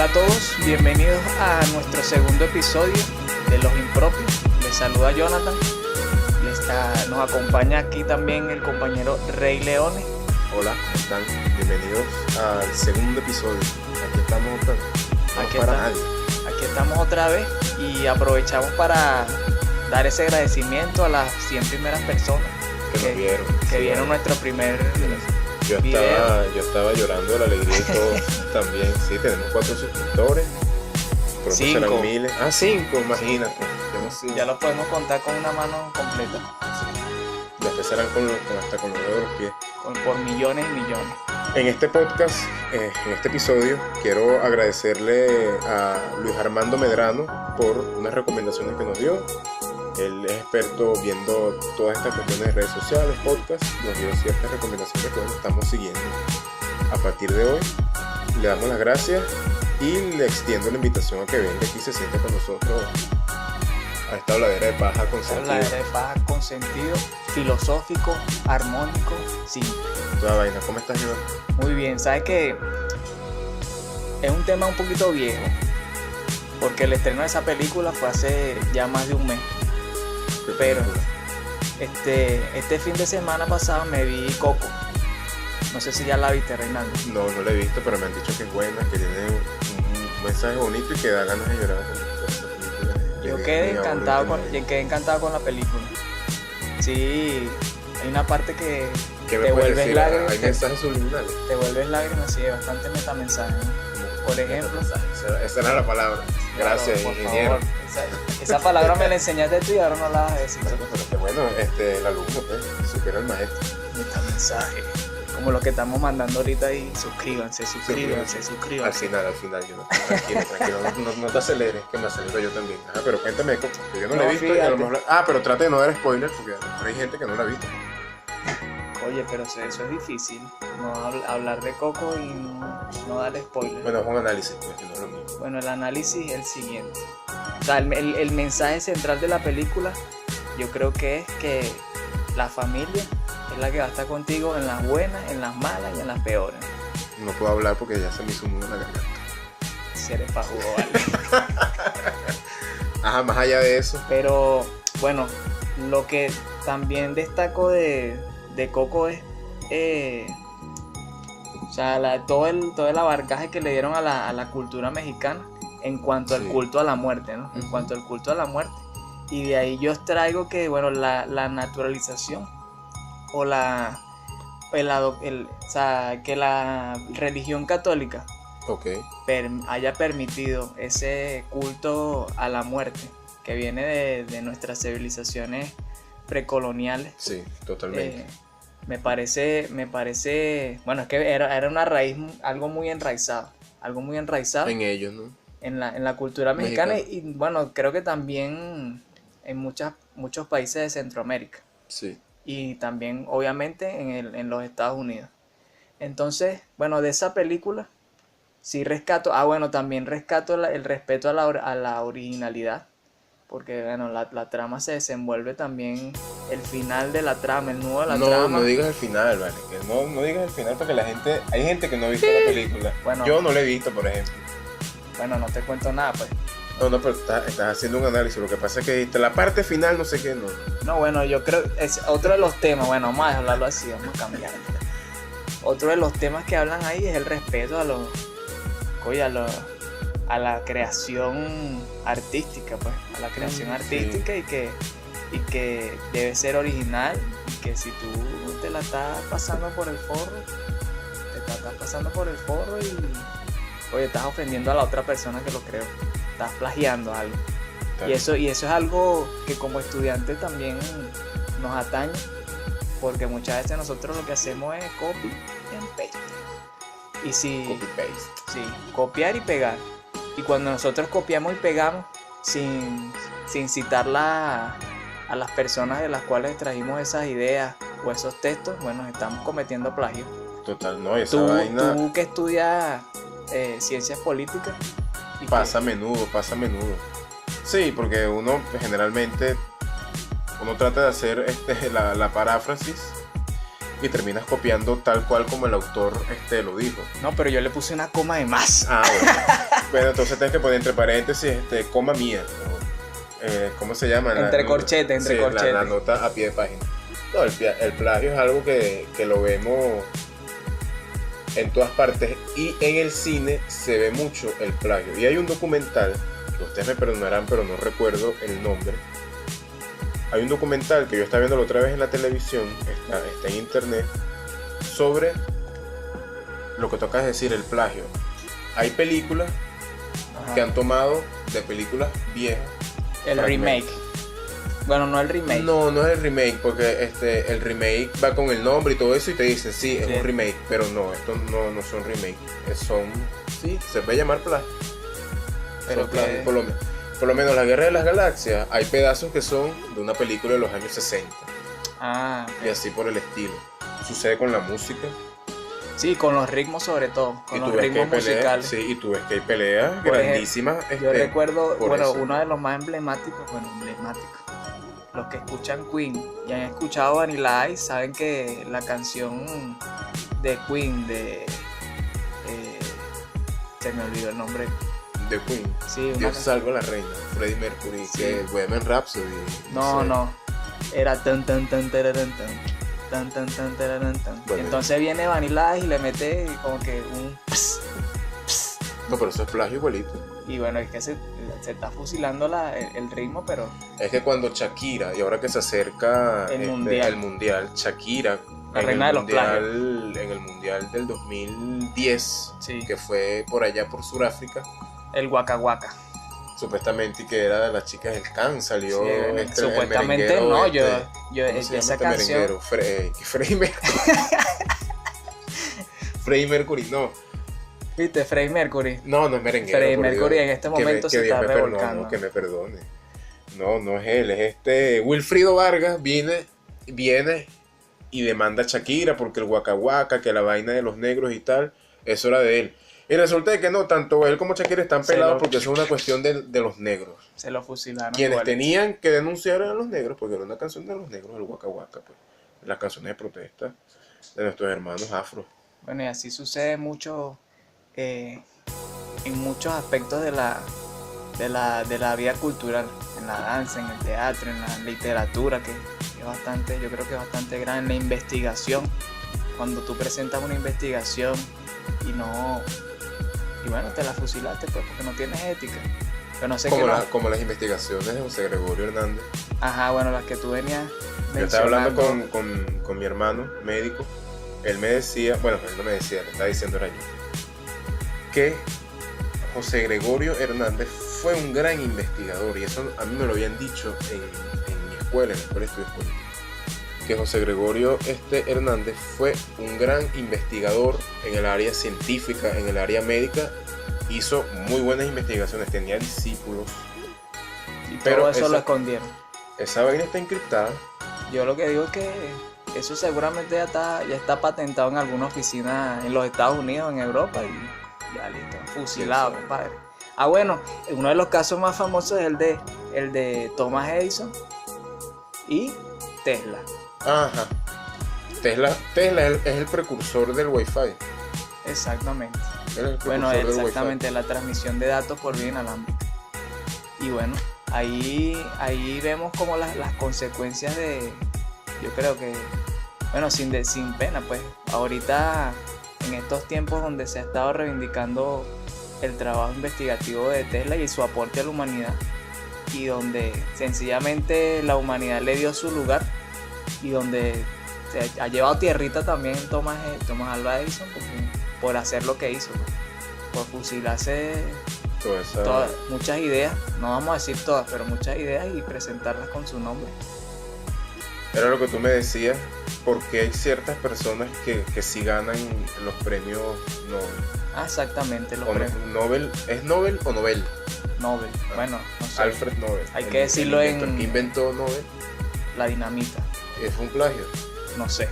a todos, bienvenidos a nuestro segundo episodio de Los Impropios. Les saluda Jonathan. Nos acompaña aquí también el compañero Rey Leone. Hola, ¿cómo están? Bienvenidos al segundo episodio. Aquí estamos otra vez. Aquí estamos otra vez y aprovechamos para dar ese agradecimiento a las 100 primeras personas que vieron nuestro primer video. Yo estaba llorando de la alegría y todo también. Sí, tenemos 4 suscriptores. Pronto 5. serán miles. 5, imagínate. Ya los podemos contar con una mano completa. Ya empezarán hasta con los dedos de los pies. Por millones y millones. En este podcast, en este episodio, quiero agradecerle a Luis Armando Medrano por unas recomendaciones que nos dio. Él es experto viendo todas estas cuestiones de redes sociales, podcast, nos dio ciertas recomendaciones que estamos siguiendo. A partir de hoy, le damos las gracias y le extiendo la invitación a que venga aquí y se siente con nosotros a esta habladera de paja con sentido. Habladera de paja con sentido, filosófico, armónico, simple. Toda vaina, ¿cómo estás, Jonathan? Muy bien, sabes que es un tema un poquito viejo, porque el estreno de esa película fue hace ya más de un mes. Pero este fin de semana pasado me vi Coco. No sé si ya la viste, Reinaldo. No la he visto, pero me han dicho que es buena, que tiene un mensaje bonito y que da ganas de llorar. Yo quedé encantado con la película. Sí, hay una parte que te vuelves lágrimas. Hay mensajes subliminales. Te vuelves lágrimas, sí, hay bastante metamensaje. Por ejemplo. Esa era la palabra. Gracias, por ingeniero. Favor. Esa palabra me la enseñaste tú y ahora no la vas a decir. Pero bueno, el alumno supera al maestro. Metamensaje. Como lo que estamos mandando ahorita ahí, suscríbanse. Al final, yo tranquilo, no te aceleres, que me acelero yo también. Pero cuéntame, que yo no la he visto y a lo mejor... pero trate de no dar spoilers, porque a lo mejor hay gente que no la ha visto. Oye, pero eso es difícil, no hablar de Coco y no dar spoilers. Bueno, es un análisis, pues, no es lo mismo. Bueno, el análisis es el siguiente. O sea, el mensaje central de la película, yo creo que es que la familia es la que va a estar contigo en las buenas, en las malas y en las peores. No puedo hablar porque ya se me hizo un nudo en la garganta. Si eres pajugo, vale. Ajá, más allá de eso. Pero, bueno, lo que también destaco de Coco es o sea, todo el abarcaje que le dieron a la cultura mexicana en cuanto al culto a la muerte, ¿no? En cuanto al culto a la muerte. Y de ahí yo extraigo que, bueno, la naturalización o que la religión católica haya permitido ese culto a la muerte que viene de nuestras civilizaciones precoloniales. Sí, totalmente. Me parece, bueno, es que era una raíz, algo muy enraizado en ellos, ¿no? En la cultura mexicana y bueno, creo que también en muchos países de Centroamérica. Sí. Y también obviamente en los Estados Unidos. Entonces, bueno, de esa película sí rescato, también rescato el respeto a la originalidad, porque bueno, la trama se desenvuelve también, el final de la trama, el nudo de la trama. No digas el final, vale, que no digas el final porque hay gente que no ha visto la película. Bueno, yo no la he visto, por ejemplo. Bueno, no te cuento nada, pues. No, pero estás haciendo un análisis. Lo que pasa es que la parte final, no sé qué, no. No, bueno, yo creo es otro de los temas. Bueno, vamos a hablarlo así, vamos a cambiar. Otro de los temas que hablan ahí es el respeto a la creación artística, pues. A la creación artística y que debe ser original. Y que si tú te la estás pasando por el forro, y oye, estás ofendiendo a la otra persona que lo creó. Estás plagiando algo. Claro. Y eso es algo que como estudiantes también nos atañe, porque muchas veces nosotros lo que hacemos es copy and paste. Sí, copiar y pegar. Y cuando nosotros copiamos y pegamos sin citar a las personas de las cuales trajimos esas ideas o esos textos, bueno, estamos cometiendo plagio. Total, no, esa vaina... Tú que estudias ciencias políticas... Pasa a menudo. Sí, porque uno generalmente trata de hacer la paráfrasis y terminas copiando tal cual como el autor lo dijo. No, pero yo le puse una coma de más. Ah, bueno. Bueno, entonces tienes que poner entre paréntesis, coma mía. ¿Cómo se llama? Entre corchetes, entre corchetes. La nota a pie de página. No, el plagio es algo que lo vemos en todas partes, y en el cine se ve mucho el plagio. Y hay un documental, que ustedes me perdonarán, pero no recuerdo el nombre. Hay un documental que yo estaba viendo la otra vez en la televisión, está en internet, sobre lo que toca decir, el plagio. Hay películas que han tomado de películas viejas. El remake. Bueno, no el remake. No es el remake, porque el remake va con el nombre y todo eso y te dicen, sí, es un remake, pero no, estos no son remake, sí, se puede llamar plagio. Pero plagio, por lo menos la Guerra de las Galaxias, hay pedazos que son de una película de los años 60. Okay. Y así por el estilo. Sucede con la música. Sí, con los ritmos sobre todo, con los ritmos musicales. Sí, y tú ves que hay peleas grandísimas. Yo recuerdo, uno de los más emblemáticos, los que escuchan Queen y han escuchado Vanilla Ice saben que la canción de Queen se me olvidó el nombre. De Queen. Sí, Dios salvo a la reina, Freddie Mercury, sí. Que Bohemian Rhapsody. No, era tan tan tan tararán, tan tan tan tararán, tan. Bueno. Entonces viene Vanilla Ice y le mete como que un pss, pss. No, pero eso es plagio igualito. Y bueno, es que se está fusilando el ritmo, pero... Es que cuando Shakira, y ahora que se acerca el mundial, Shakira, la reina de los plagios, en el mundial del 2010, sí, que fue por allá por Sudáfrica, el Waka Waka, supuestamente, que era de las chicas del Can, salió sí, supuestamente no, yo esa canción Freddie Mercury, no. ¿Viste? Freddie Mercury. No es merenguero. Freddie Mercury en este momento se está revolcando. No, que me perdone. No es él, es Wilfrido Vargas viene y demanda a Shakira porque el Waka Waka, que la vaina de los negros y tal, eso era de él. Y resulta de que no, tanto él como Shakira están pelados porque eso es una cuestión de los negros. Se lo fusilaron. Quienes tenían que denunciar eran los negros, porque era una canción de los negros, el Waka Waka, pues. Las canciones de protesta de nuestros hermanos afro. Bueno, y así sucede mucho... en muchos aspectos de la vida cultural, en la danza, en el teatro, en la literatura, que es bastante, yo creo que es bastante grande, en la investigación, cuando tú presentas una investigación y bueno, te la fusilaste pues porque no tienes ética. Pero no sé como las investigaciones de José Gregorio Hernández. Ajá, bueno, las que tú venías mencionando. Yo estaba hablando con mi hermano médico, él me decía, bueno, él no me decía, le estaba diciendo era yo, que José Gregorio Hernández fue un gran investigador, y eso a mí me lo habían dicho en mi escuela, en la Escuela de Estudios Políticos, que José Gregorio Hernández fue un gran investigador en el área científica, en el área médica, hizo muy buenas investigaciones, tenía discípulos. Pero todo eso lo escondieron. Esa vaina está encriptada. Yo lo que digo es que eso seguramente ya está patentado en alguna oficina en los Estados Unidos, en Europa, y ya listo, fusilado, compadre. Bueno, uno de los casos más famosos es el de Thomas Edison y Tesla. Ajá. Tesla es el precursor del Wi-Fi. Exactamente. Bueno, exactamente, la transmisión de datos por vía inalámbrica. Y bueno, ahí vemos como las consecuencias yo creo que, bueno, sin pena, pues, ahorita en estos tiempos donde se ha estado reivindicando el trabajo investigativo de Tesla y su aporte a la humanidad, y donde sencillamente la humanidad le dio su lugar, y donde se ha llevado tierrita también Thomas Alva Edison por hacer lo que hizo, por fusilarse muchas ideas, no vamos a decir todas, pero muchas ideas, y presentarlas con su nombre. Era lo que tú me decías, porque hay ciertas personas que sí ganan los premios Nobel. Exactamente, los premios Nobel. ¿Es Nobel o Nobel? Nobel, bueno, no sé. Alfred Nobel. Hay que decirlo ¿Quién inventó Nobel? La dinamita. ¿Es un plagio? No sé.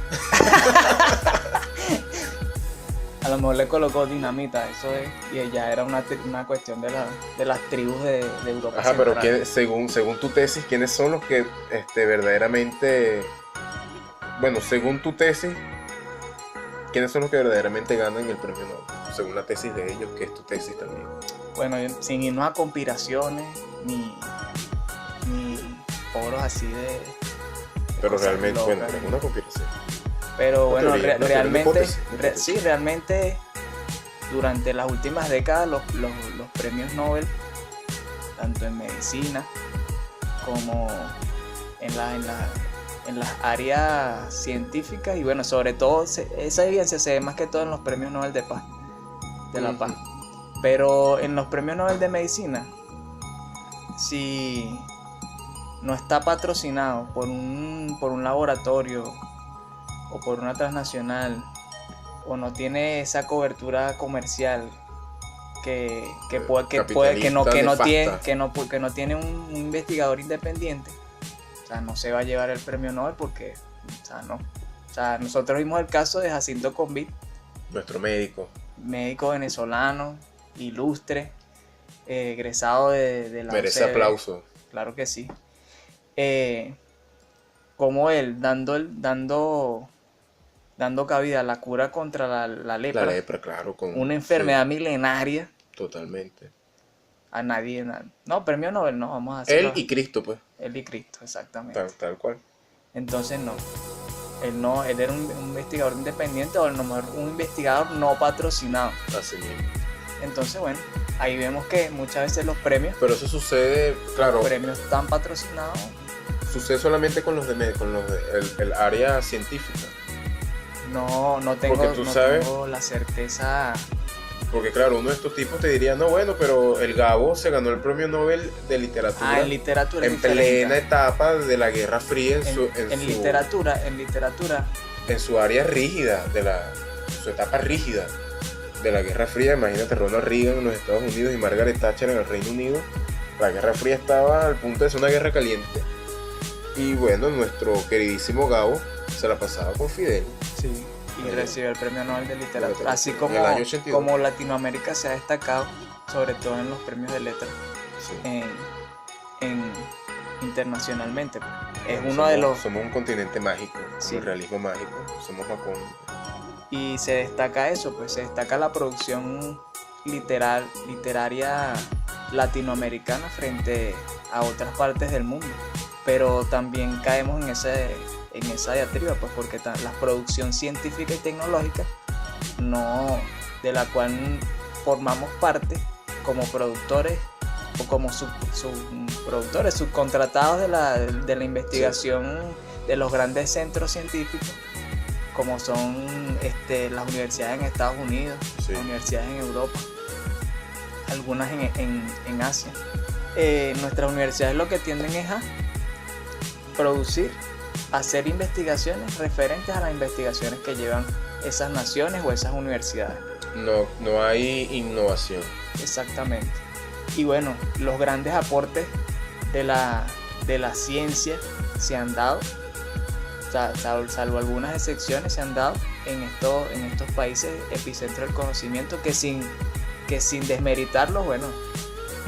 A lo mejor le colocó dinamita, eso es, y ya era una cuestión de las tribus de Europa. Ajá, central. Pero según tu tesis, ¿quiénes son los que verdaderamente... Bueno, según tu tesis, ¿quiénes son los que verdaderamente ganan el premio Nobel? Según la tesis de ellos, que es tu tesis también. Bueno, sin irnos a conspiraciones, ni foros así de Pero cosas realmente, locas. bueno, es una conspiración. Pero Una bueno, teoría, una realmente, hipótesis, una hipótesis. sí, realmente durante las últimas décadas los premios Nobel, tanto en medicina como en las áreas científicas, y bueno, sobre todo esa evidencia se ve más que todo en los premios Nobel de Paz, de la Paz. Pero en los premios Nobel de medicina, si no está patrocinado por un laboratorio o por una transnacional, o no tiene esa cobertura comercial que no tiene un investigador independiente, o sea, no se va a llevar el premio Nobel porque, o sea, no. O sea, nosotros vimos el caso de Jacinto Convit, Nuestro médico. médico venezolano, ilustre, egresado de la Merece UCB. aplauso. Claro que sí. Como él dando cabida a la cura contra la lepra, La lepra, claro. una enfermedad milenaria. Totalmente. A nadie. No, premio Nobel no, vamos a Él hacerlo. y Cristo, pues. Él y Cristo, exactamente. Tal cual. Entonces no. Él era un investigador independiente, o a lo mejor un investigador no patrocinado. Así mismo. Entonces, bueno, ahí vemos que muchas veces los premios, Pero eso sucede, claro, los premios están patrocinados. sucede solamente con los el área científica. No tengo, Porque tú no sabes- tengo la certeza. Porque claro, uno de estos tipos te diría, no, bueno, pero el Gabo se ganó el premio Nobel de literatura En literatura es en diferente. plena etapa de la Guerra Fría En literatura, en su área rígida, su etapa rígida de la Guerra Fría. Imagínate Ronald Reagan en los Estados Unidos y Margaret Thatcher en el Reino Unido. La Guerra Fría estaba al punto de ser una guerra caliente. Y bueno, nuestro queridísimo Gabo se la pasaba con Fidel. sí, y recibió el premio Nobel de literatura, así En como, el año 82. como Latinoamérica se ha destacado, sobre todo en los premios de letras, Sí. internacionalmente. Es Bueno, uno de los... Somos un continente mágico, Sí. el realismo mágico. Somos Macón. Y se destaca eso, pues se destaca la producción literaria latinoamericana frente a otras partes del mundo. Pero también caemos en esa diatriba, pues porque la producción científica y tecnológica, de la cual formamos parte como productores o como productores subcontratados de la investigación de los grandes centros científicos, como son las universidades en Estados Unidos, Sí. las universidades en Europa, algunas en Asia. Nuestras universidades lo que tienden es a producir, hacer investigaciones referentes a las investigaciones que llevan esas naciones o esas universidades. No hay innovación. Exactamente. Y bueno, los grandes aportes de la ciencia se han dado, salvo algunas excepciones, se han dado en estos países epicentro del conocimiento, que sin desmeritarlos, bueno,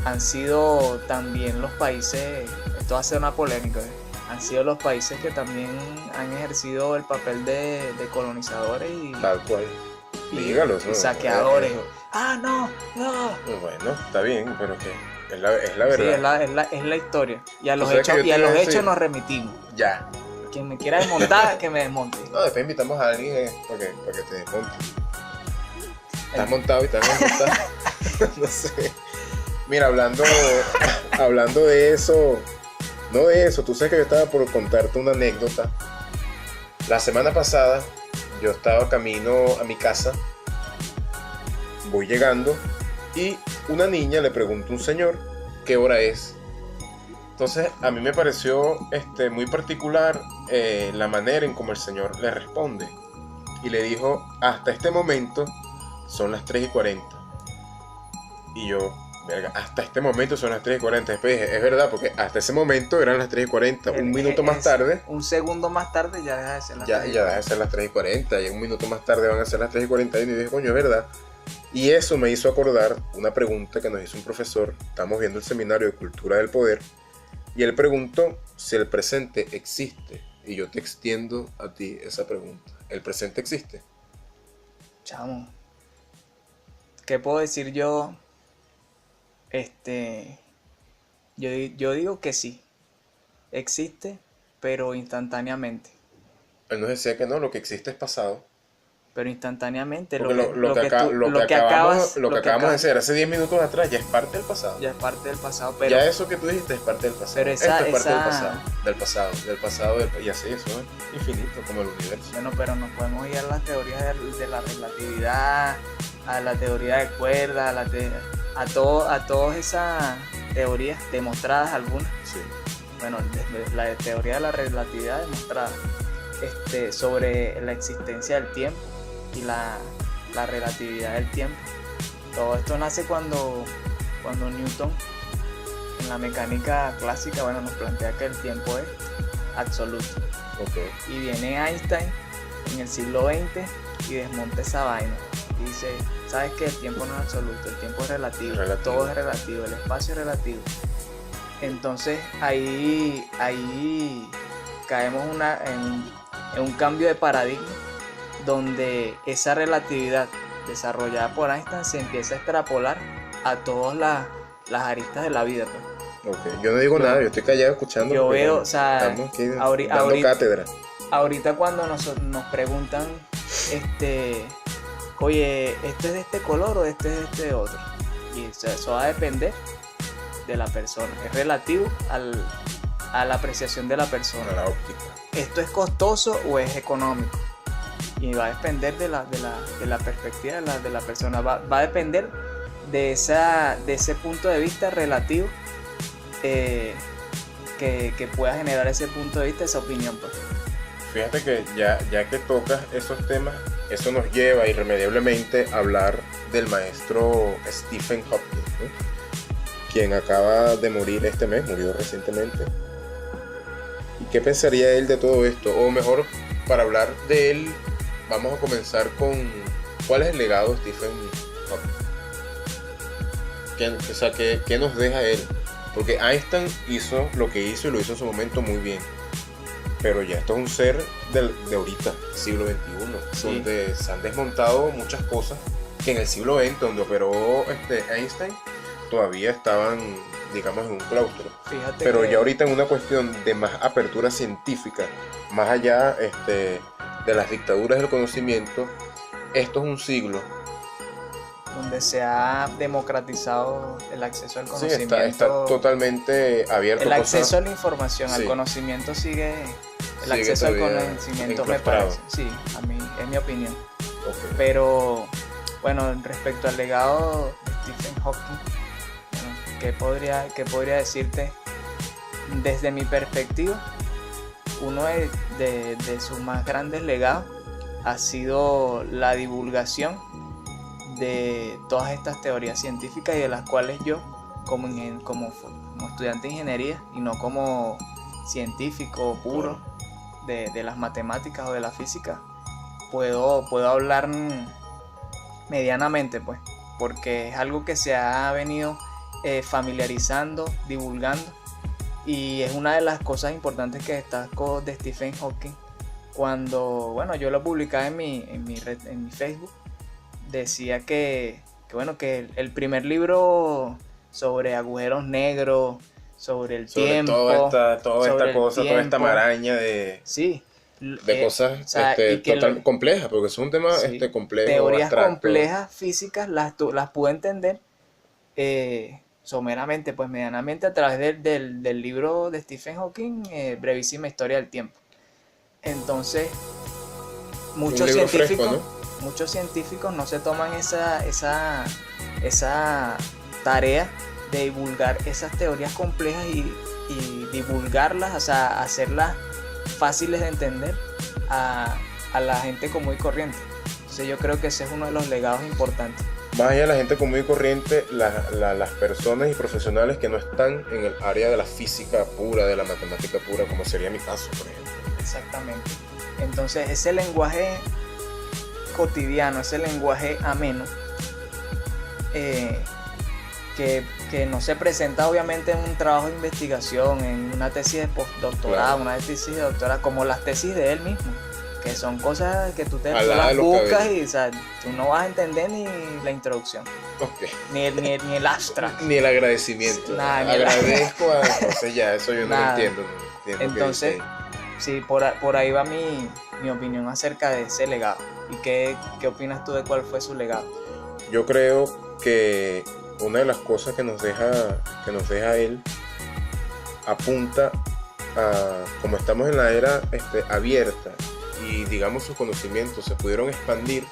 han sido también los países, esto va a ser una polémica, han sido los países que también han ejercido el papel de colonizadores Tal cual. y Dígalo, ¿no? saqueadores. No. Bueno, está bien, pero que es la Sí, verdad. es la historia. Y a los sabes que hechos, yo te iba a hechos decir- nos remitimos. Ya. Quien me quiera desmontar, que me desmonte. No, después invitamos a alguien para que te desmonte. Estás montado y estás desmontado. No sé. Mira, hablando de eso, no de eso, tú sabes que yo estaba por contarte una anécdota. La semana pasada yo estaba camino a mi casa, voy llegando y una niña le pregunta a un señor qué hora es. Entonces a mí me pareció muy particular la manera en cómo el señor le responde. Y le dijo, hasta este momento son las 3:40. Y yo, verga, hasta este momento son las 3:40. Después dije, es verdad, porque hasta ese momento eran las 3:40. Un minuto más tarde, Un segundo más tarde ya deja de ser la ya deja de ser las 3:40. Y un minuto más tarde van a ser las 3:41. Y dije, coño, es verdad. Y eso me hizo acordar una pregunta que nos hizo un profesor. Estamos viendo el seminario de Cultura del Poder. Y él preguntó si el presente existe. Y yo te extiendo a ti esa pregunta. ¿El presente existe? Chamo, ¿qué puedo decir yo? Yo digo que sí, existe, pero instantáneamente. Él nos decía que no, lo que existe es pasado. Pero instantáneamente Porque lo que acabas de hacer hace 10 minutos atrás ya es parte del pasado. ya es parte del pasado, pero Ya eso que tú dijiste es parte del pasado. pero Esto es parte del pasado, y así eso es infinito como el universo. bueno, pero nos podemos ir a las teorías de la relatividad, a la teoría de cuerdas, a todas esas teorías demostradas algunas. Sí. Bueno, desde la teoría de la relatividad demostrada sobre la existencia del tiempo y la relatividad del tiempo. Todo esto nace cuando Newton en la mecánica clásica, bueno, nos plantea que el tiempo es absoluto. Okay. Y viene Einstein en el siglo XX y desmonta esa vaina. Y dice, ¿sabes qué? El tiempo no es absoluto, el tiempo es relativo. Todo es relativo, el espacio es relativo. Entonces ahí caemos en un cambio de paradigma donde esa relatividad desarrollada por Einstein se empieza a extrapolar a todas las aristas de la vida, pues. Okay. Yo no digo nada, yo estoy callado escuchando. Yo veo, o sea, estamos aquí dando cátedra. Ahorita cuando nos preguntan, oye, ¿este es de este color o este es de este otro? Y eso va a depender de la persona, es relativo a la apreciación de la persona. A la óptica. ¿Esto es costoso o es económico? Y va a depender de la perspectiva de la persona, va a depender de ese punto de vista relativo que pueda generar ese punto de vista, esa opinión, pues. Fíjate que ya que tocas esos temas, eso nos lleva irremediablemente a hablar del maestro Stephen Hawking, ¿no? Quien acaba de morir este mes, murió recientemente. ¿Y qué pensaría él de todo esto? O mejor, para hablar de él, vamos a comenzar con ¿cuál es el legado de Stephen Hawking? ¿Qué nos deja él? Porque Einstein hizo lo que hizo y lo hizo en su momento muy bien. Pero ya esto es un ser de ahorita, siglo XXI, sí, donde se han desmontado muchas cosas que en el siglo XX, donde operó Einstein, todavía estaban, digamos, en un claustro. Fíjate pero que ya ahorita en una cuestión de más apertura científica, más allá de las dictaduras del conocimiento, esto es un siglo donde se ha democratizado el acceso al conocimiento. Sí, está totalmente abierto. El acceso a la información, al conocimiento sigue acceso al conocimiento, me parece. Sí, a mí, es mi opinión. Okay. Pero, bueno, respecto al legado de Stephen Hawking, bueno, ¿qué podría decirte? Desde mi perspectiva, uno de sus más grandes legados ha sido la divulgación de todas estas teorías científicas y de las cuales yo, como estudiante de ingeniería y no como científico puro de las matemáticas o de la física, puedo hablar medianamente, pues, porque es algo que se ha venido familiarizando, divulgando, y es una de las cosas importantes que destaco de Stephen Hawking. Cuando, bueno, yo lo publicaba en mi Facebook, decía que el primer libro sobre agujeros negros, sobre el tiempo, toda esta maraña de cosas, o sea, complejas, porque es un tema complejo, teorías abstracto. Complejas físicas las pude entender someramente, pues medianamente, a través del libro de Stephen Hawking, Brevísima Historia del Tiempo. Entonces, muchos científicos no se toman esa tarea de divulgar esas teorías complejas y divulgarlas, o sea, hacerlas fáciles de entender a la gente común y corriente. Entonces yo creo que ese es uno de los legados importantes. Más allá de la gente común y corriente, las personas y profesionales que no están en el área de la física pura, de la matemática pura, como sería mi caso, por ejemplo. Exactamente. Entonces ese lenguaje cotidiano, ese lenguaje ameno, que no se presenta obviamente en un trabajo de investigación, en una tesis de postdoctorado, una tesis de doctorado, como las tesis de él mismo, que son cosas que tú Alada de las los buscas cabellos. y, o sea, tú no vas a entender ni la introducción, Ok. ni el abstract. Ni el agradecimiento. Nada, ni el- Agradezco a... Entonces ya, eso yo no lo Nada. entiendo. No entiendo Entonces, qué dice sí, por ahí va mi opinión acerca de ese legado. ¿Y qué opinas tú de cuál fue su legado? ahí. Yo creo que una de las cosas que nos deja él apunta a, como estamos en la era abierta y digamos sus conocimientos se pudieron expandir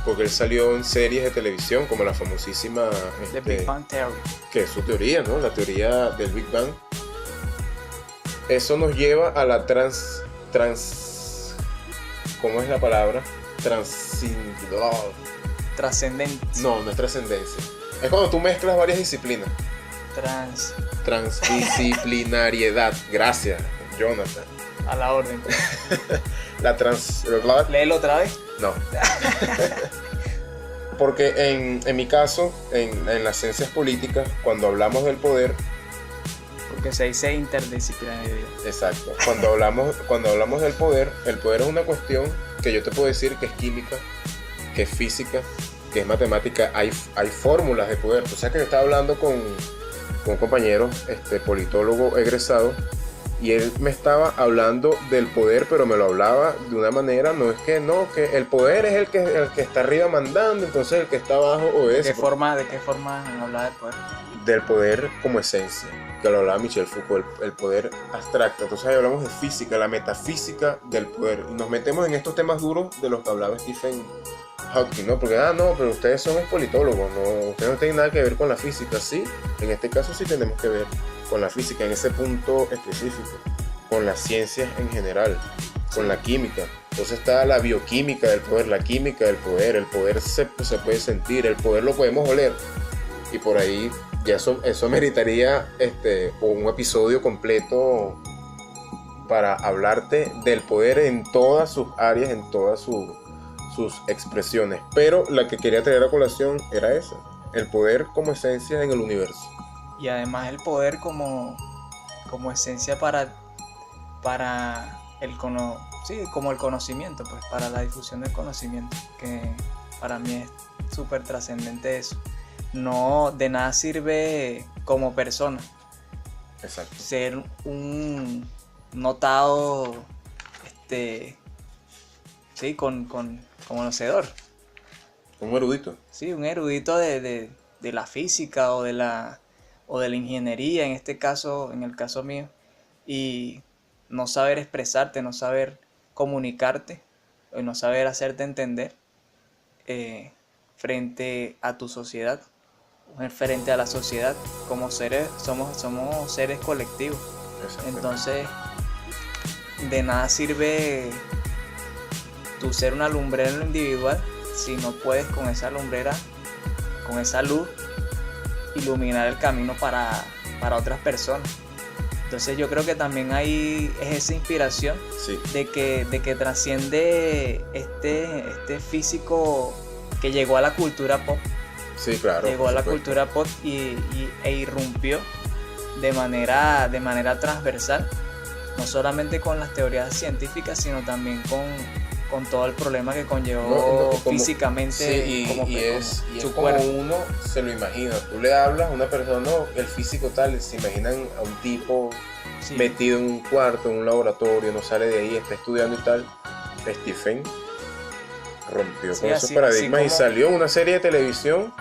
porque él salió en series de televisión como la famosísima The Big Bang Theory. que es su teoría, ¿no? La teoría del Big Bang. Eso nos lleva a la ¿cómo es la palabra? Trascendente. No es trascendencia. Es cuando tú mezclas varias disciplinas. Transdisciplinariedad. Gracias, Jonathan. A la orden. Léelo otra vez. No. Porque en mi caso, en las ciencias políticas, cuando hablamos del poder, Porque se dice interdisciplinaridad. exacto, cuando hablamos del poder, el poder es una cuestión que yo te puedo decir que es química, que es física, que es matemática, hay fórmulas de poder. O sea que yo estaba hablando con un compañero, politólogo egresado, y él me estaba hablando del poder, pero me lo hablaba de una manera, no es que el poder es el que está arriba mandando, entonces el que está abajo obedece. ¿De qué forma hablaba del poder? Del poder como esencia, que lo hablaba Michel Foucault, el poder abstracto. Entonces ahí hablamos de física, la metafísica del poder, y nos metemos en estos temas duros de los que hablaba Stephen Hawking, ¿no? Porque, pero ustedes son politólogos, no, ustedes no tienen nada que ver con la física. Sí, en este caso sí tenemos que ver con la física, en ese punto específico, con las ciencias en general, con la química. Entonces está la bioquímica del poder, la química del poder, el poder se puede sentir, el poder lo podemos oler, y por ahí ya eso meritaría un episodio completo para hablarte del poder en todas sus áreas, en todas sus expresiones. Pero la que quería traer a colación era esa, el poder como esencia en el universo. Y además el poder como esencia para como el conocimiento, pues para la difusión del conocimiento, que para mí es súper trascendente eso. No, de nada sirve como persona Exacto. ser un notado, sí, con conocedor. Un erudito. Sí, un erudito de la física o de la ingeniería, en el caso mío, y no saber expresarte, no saber comunicarte, o no saber hacerte entender frente a tu sociedad, frente a la sociedad. Como seres, somos seres colectivos. Entonces, de nada sirve tú ser una lumbrera en lo individual si no puedes con esa lumbrera, con esa luz, iluminar el camino para otras personas. Entonces yo creo que también ahí es esa inspiración, sí, de que trasciende este físico que llegó a la cultura pop. Sí, claro. Llegó a la cultura pop e irrumpió de manera transversal, no solamente con las teorías científicas, sino también con todo el problema que conllevó físicamente. Sí, y es su como cuerpo. uno se lo imagina. Tú le hablas a una persona, el físico tal, se imaginan a un tipo Sí. metido en un cuarto, en un laboratorio, no sale de ahí, está estudiando y tal. Stephen rompió con esos paradigmas y salió en una serie de televisión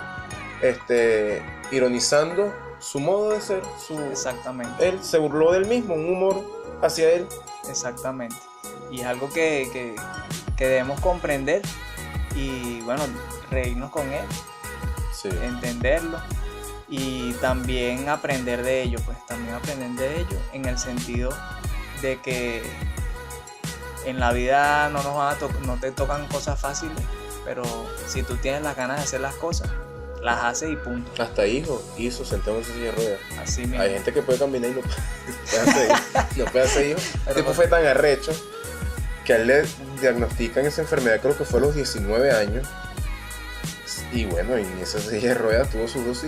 ironizando su modo de ser. Exactamente. Él se burló del mismo, un humor hacia él. Exactamente. Y es algo que debemos comprender y, bueno, reírnos con él, Sí. entenderlo y también aprender de ello, en el sentido de que en la vida no te tocan cosas fáciles, pero si tú tienes las ganas de hacer las cosas, las haces y punto. Hasta hizo sentado en silla de ruedas. Así mismo. Hay gente que puede caminar y no puede hacer hijos. El tipo fue tan arrecho que a él le diagnostican esa enfermedad, creo que fue a los 19 años. Y bueno, en esa silla de ruedas tuvo sus dos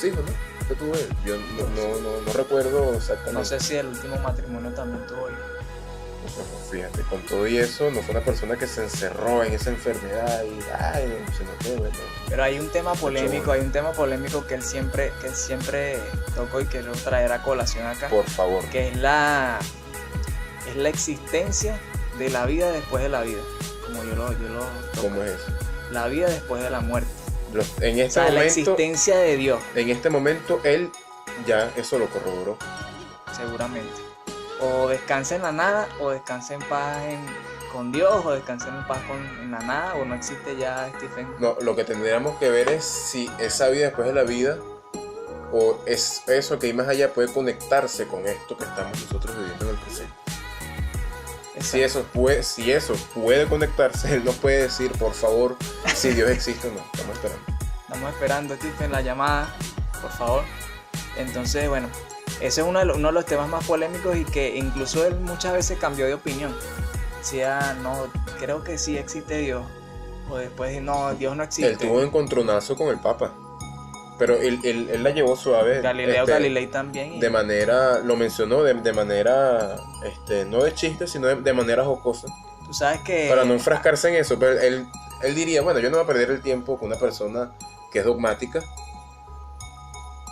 hijos, ¿no? ¿Qué tuvo él? Yo no recuerdo exactamente. No sé si el último matrimonio también tuvo hijos. O sea, pues, fíjate, con todo y eso, no fue una persona que se encerró en esa enfermedad y, ay, sino que, bueno. Pero hay un tema polémico que él siempre tocó y quiero traer a colación acá. Por favor. Que es la existencia de la vida después de la vida. Como yo lo toco. ¿Cómo es eso? La vida después de la muerte. En este O sea, momento, la existencia de Dios. En este momento, él ya eso lo corroboró. Seguramente. O descansa en la nada, o descansa en paz con Dios, o descansa en paz en la nada, o no existe ya Stephen. No, lo que tendríamos que ver es si esa vida después de la vida, o es eso que hay más allá, puede conectarse con esto que estamos nosotros viviendo en el presente. Si eso puede conectarse, él nos puede decir, por favor, si Dios existe o no. Estamos esperando. Estamos esperando, Stephen, la llamada, por favor. Entonces, bueno, ese es uno de los temas más polémicos y que incluso él muchas veces cambió de opinión. Decía, no, creo que sí existe Dios. O después, no, Dios no existe. Él tuvo un encontronazo con el Papa. Pero él la llevó suave. Galileo Galilei también. De manera, lo mencionó de manera, no de chiste, sino de manera jocosa. Tú sabes que... Para no enfrascarse en eso, pero él diría, bueno, yo no voy a perder el tiempo con una persona que es dogmática,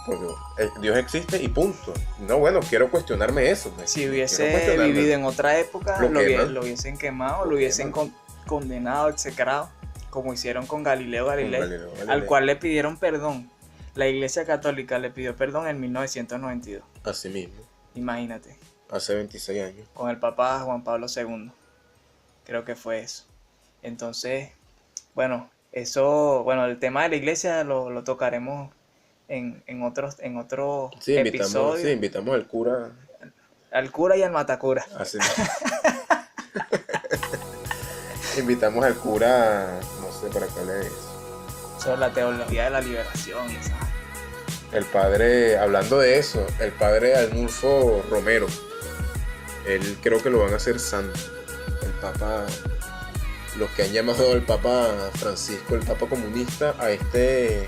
porque Dios existe y punto. No, bueno, quiero cuestionarme eso. Si hubiese vivido en otra época, lo hubiesen quemado, lo hubiesen condenado, execrado, como hicieron con Galileo Galilei, al cual le pidieron perdón. La Iglesia Católica le pidió perdón en 1992. Así mismo. Imagínate. Hace 26 años. Con el Papa Juan Pablo II. Creo que fue eso. Entonces, bueno, el tema de la iglesia lo tocaremos en otro episodio. Sí, invitamos al cura. Al cura y al matacura. Así. Invitamos al cura, no sé para qué le es. Sobre la teología de la liberación, ¿sabes? El padre, hablando de eso, el padre Arnulfo Romero, él creo que lo van a hacer santo. El papa, los que han llamado al papa Francisco, el papa comunista, a este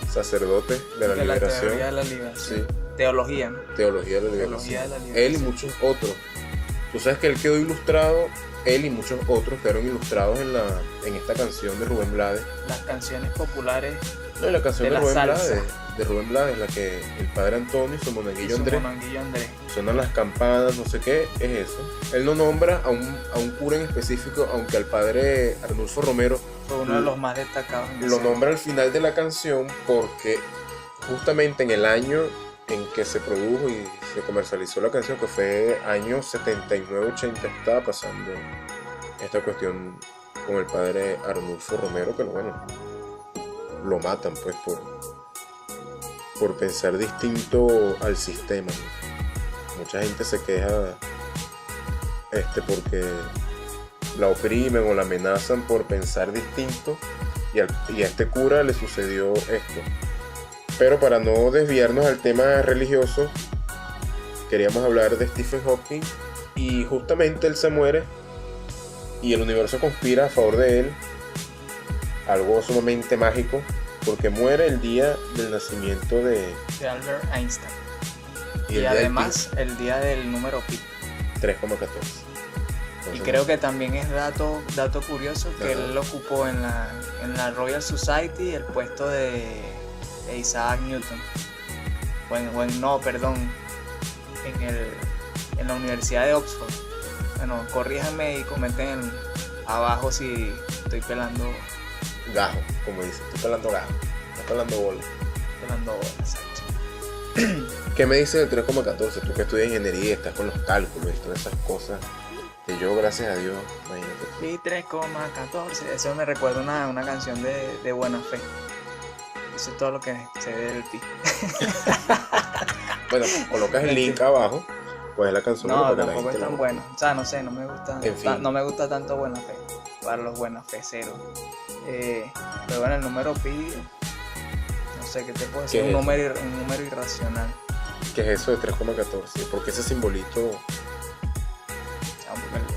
sacerdote de la liberación. Teología de la liberación. Sí. Teología, ¿no? Teología de la liberación. Él y muchos otros. Tú sabes que él quedó ilustrado, él y muchos otros quedaron ilustrados en esta canción de Rubén Blades. Las canciones populares. No, la canción de Rubén salsa. Blades, de Rubén Blades, la que el padre Antonio y su monaguillo Andrés. Suenan las campanas, no sé qué, es eso. Él no nombra a un cura en específico, aunque al padre Arnulfo Romero fue uno de los más destacados. Lo nombra al final de la canción porque justamente en el año en que se produjo y se comercializó la canción, que fue año 79-80, estaba pasando esta cuestión con el padre Arnulfo Romero, que bueno, lo matan pues por pensar distinto al sistema, ¿no? Mucha gente se queja porque la oprimen o la amenazan por pensar distinto, y a este cura le sucedió esto. Pero para no desviarnos al tema religioso, queríamos hablar de Stephen Hawking, y justamente él se muere y el universo conspira a favor de él, algo sumamente mágico, porque muere el día del nacimiento de Albert Einstein. Y además el día del número pi. 3,14. Y creo que también es dato curioso que él ocupó en la Royal Society el puesto de Isaac Newton. En la Universidad de Oxford. Bueno, corríjanme y comenten abajo si estoy pelando gajo, como dice, estoy pelando gajo, estoy pelando bola. Exacto. ¿Qué me dices del 3,14? Tú que estudias ingeniería, estás con los cálculos y todas esas cosas. Que yo, gracias a Dios, imagínate. Y 3,14, eso me recuerda una canción de Buena Fe. Eso es todo lo que sé del pi. Bueno, colocas el link abajo, pues la canción. No, tampoco es tan bueno. O sea, no sé, no me gusta. En fin. No me gusta tanto Buena Fe. Para los Buena Fe cero. Pero bueno, el número pi, no sé, ¿qué te puedo decir? Un número irracional. ¿Qué es eso de 3,14? Porque ese simbolito...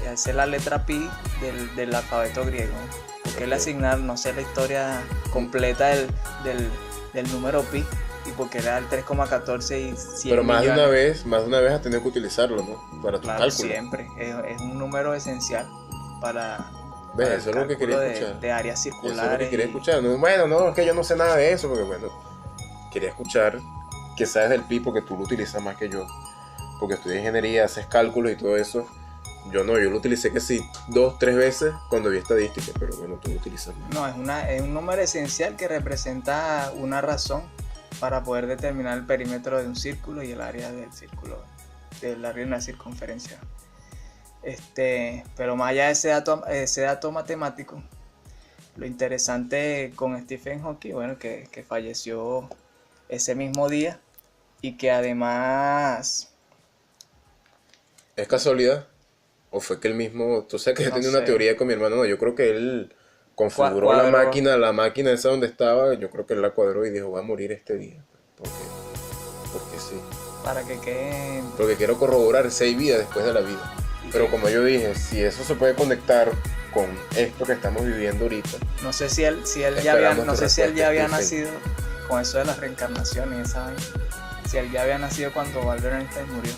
Esa es la letra pi del alfabeto griego. Porque le asignaron, no sé la historia completa del número pi. y porque era el 3,14 y 100 Pero más de una millones. vez has tenido que utilizarlo, ¿no? Para tus Claro, cálculos. siempre. Es un número esencial para, ¿Ves? para el Eso es lo que cálculo quería escuchar. de áreas Eso es lo que circulares. quería y- escuchar. No, bueno, no, es que yo no sé nada de eso, porque bueno, quería escuchar que sabes del pi porque tú lo utilizas más que yo. Porque estudias ingeniería, haces cálculos y todo eso. Yo no, yo lo utilicé que sí 2, 3 veces cuando vi estadística, pero bueno, tú lo utilizas más. No, es un número esencial que representa una razón para poder determinar el perímetro de un círculo y el área del círculo, del área de una circunferencia. Pero más allá de ese dato matemático, lo interesante con Stephen Hawking, bueno, que falleció ese mismo día y que además, ¿Es casualidad? ¿O fue que él mismo, tú sabes que yo no tenía sé, una teoría con mi hermano, no, yo creo que él configuró cuadró, la máquina esa donde estaba, yo creo que él la cuadró y dijo, voy a morir este día. Porque sí. para que queden... Porque quiero corroborar si hay vida después de la vida. Pero como yo dije, si eso se puede conectar con esto que estamos viviendo ahorita, No sé si él ya había, Esperamos no tu sé si él ya había respuesta, Stephen. nacido con eso de las reencarnaciones, esa vaina. Si él ya había nacido cuando Albert Einstein murió.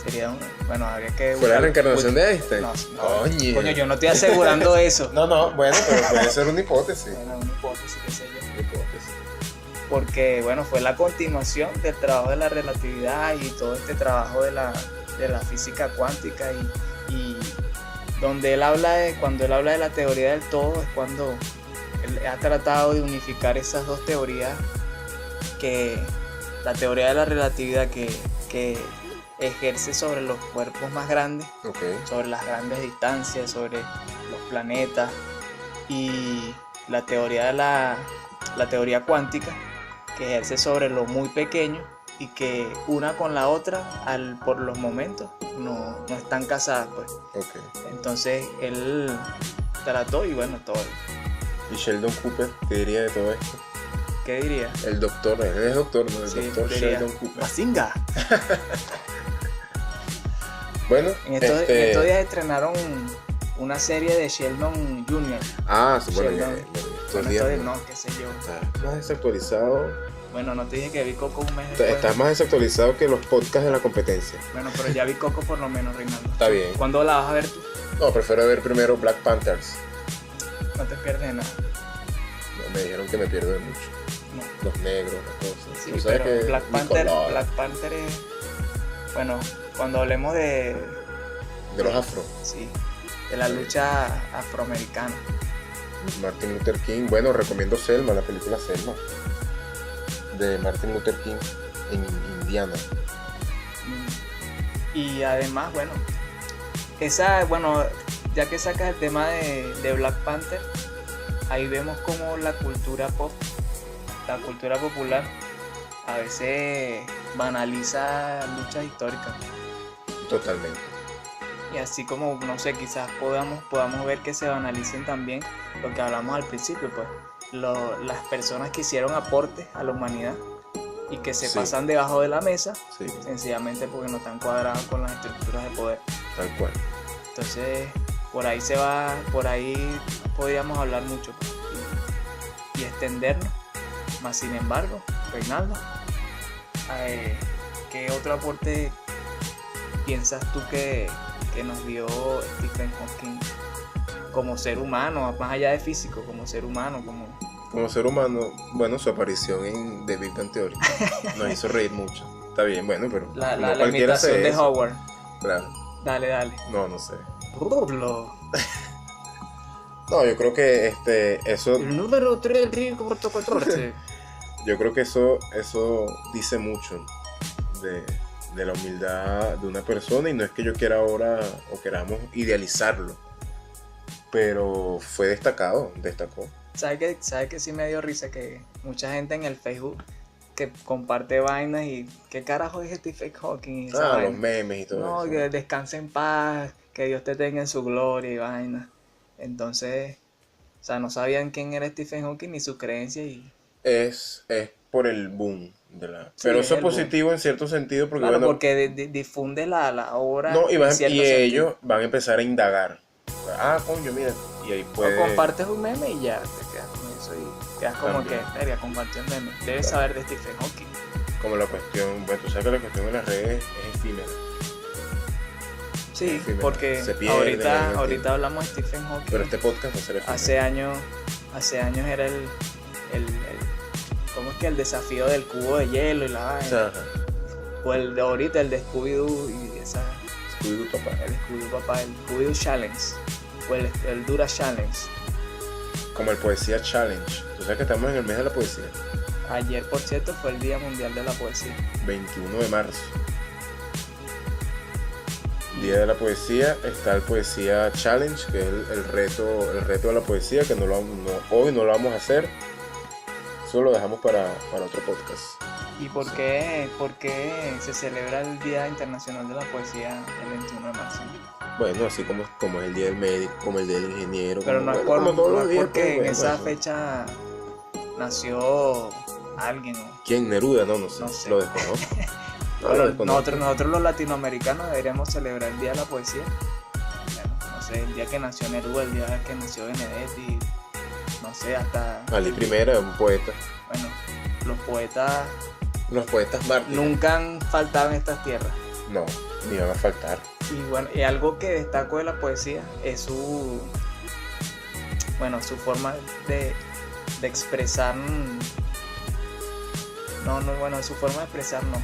Sería bueno, habría que ¿fue la buscar- reencarnación de Einstein? No, Coño. coño, yo no estoy asegurando eso. No, bueno, pero puede ser una hipótesis. Bueno, una hipótesis, qué sé yo. Una hipótesis. Porque bueno, fue la continuación del trabajo de la relatividad y todo este trabajo de la física cuántica y donde cuando él habla de la teoría del todo es cuando él ha tratado de unificar esas dos teorías, que la teoría de la relatividad que ejerce sobre los cuerpos más grandes, Ok. sobre las grandes distancias, sobre los planetas, y la teoría de la teoría cuántica que ejerce sobre lo muy pequeño y que una con la otra por los momentos no están casadas, pues. Ok. Entonces él trató y bueno, todo. ¿Y Sheldon Cooper qué diría de todo esto? ¿Qué diría? El doctor, él es doctor, ¿no? El Sí, doctor diría, Sheldon Cooper. Bazinga. Bueno, En estos días estrenaron una serie de Sheldon Jr. Ah, sí, bueno, Sheldon. estos Bueno, días estos días no. no, qué sé yo. Estás más desactualizado. Bueno, no te dije que vi Coco un mes después. Estás más desactualizado que los podcasts de la competencia. Bueno, pero ya vi Coco por lo menos, Reinaldo. Está bien. ¿Cuándo la vas a ver tú? No, prefiero ver primero Black Panthers. No te pierdes nada. No, me dijeron que me pierdo de mucho. No. Los negros, las cosas. Sí, Tú sabes pero que Black mi Panther, color, Black Panther es... Bueno, cuando hablemos de de los afro. sí, de la lucha afroamericana. Martin Luther King. Bueno, recomiendo Selma, la película Selma. De Martin Luther King en Indiana. Y además, bueno, ya que sacas el tema de Black Panther, ahí vemos como la cultura pop, la cultura popular, a veces banaliza luchas históricas. Totalmente. Y así como, no sé, quizás podamos ver que se banalicen también lo que hablamos al principio, pues, las personas que hicieron aportes a la humanidad y que se Sí. pasan debajo de la mesa, Sí, sencillamente porque no están cuadrados con las estructuras de poder. tal cual. Entonces, por ahí podríamos hablar mucho y extendernos. Más sin embargo, Reinaldo, ¿qué otro aporte piensas tú que nos dio Stephen Hawking como ser humano, más allá de físico, como ser humano, Como ser humano, bueno, su aparición en The Big Bang Theory nos hizo reír mucho. Está bien, bueno, pero la no cualquiera hace imitación de eso. Howard? Claro. Dale. No sé. Rublo. No, yo creo que eso, El número 3 del corto 14. yo creo que eso dice mucho de la humildad de una persona, y no es que yo quiera ahora o queramos idealizarlo, pero fue destacó. ¿Sabes que sí me dio risa? Que mucha gente en el Facebook que comparte vainas y ¿qué carajo es Stephen Hawking? Y esa vaina. Los memes y todo No, eso. que descanse en paz, que Dios te tenga en su gloria y vaina. Entonces, o sea, no sabían quién era Stephen Hawking ni su creencia y... Es por el boom de la... Sí, pero es eso es el boom. positivo en cierto sentido, porque Claro, bueno, porque difunde la obra no, y en cierto ellos sentido. van a empezar a indagar. Coño, mira, y ahí O puedes... compartes un meme y ya te quedas con eso y quedas como También. que, verga, compartió un meme. Debes Claro. saber de Stephen Hawking. Como la cuestión, bueno, tú sabes que la cuestión de las redes es efímera. Sí, efímera. porque Se pierde en el tiempo. ahorita hablamos de Stephen Hawking. Pero este podcast va a ser efímero. Hace años era el ¿cómo es que? El desafío del cubo de hielo y la vaina. Ajá. O el de ahorita, el de Scooby-Doo y esa, Scooby-Doo, papá. el Scooby-Doo papá, el Scooby-Doo Challenge. O el Dura Challenge. Como el Poesía Challenge. Tú sabes que estamos en el mes de la poesía. Ayer, por cierto, fue el Día Mundial de la Poesía. 21 de marzo. Día de la poesía, está el Poesía Challenge, que es el reto de la poesía, que hoy no lo vamos a hacer. Eso lo dejamos para otro podcast. ¿Y por qué se celebra el Día Internacional de la Poesía el 21 de marzo? Bueno, así como es el día del médico, como el día del ingeniero. Pero como, no es bueno, como todos no los es días, porque pues, en bueno, esa eso. fecha nació alguien. ¿Quién? Neruda, no sé. No sé. Lo desconozco. No, Pero lo desconozco. nosotros los latinoamericanos deberíamos celebrar el Día de la Poesía. Bueno, no sé, el día que nació Neruda, el día que nació Benedetti, no sé, hasta... Ali I, un poeta. Bueno, Los poetas mártires. nunca han faltado en estas tierras. No, ni van a faltar. Y bueno, y algo que destaco de la poesía es su forma de expresar, su forma de expresar no.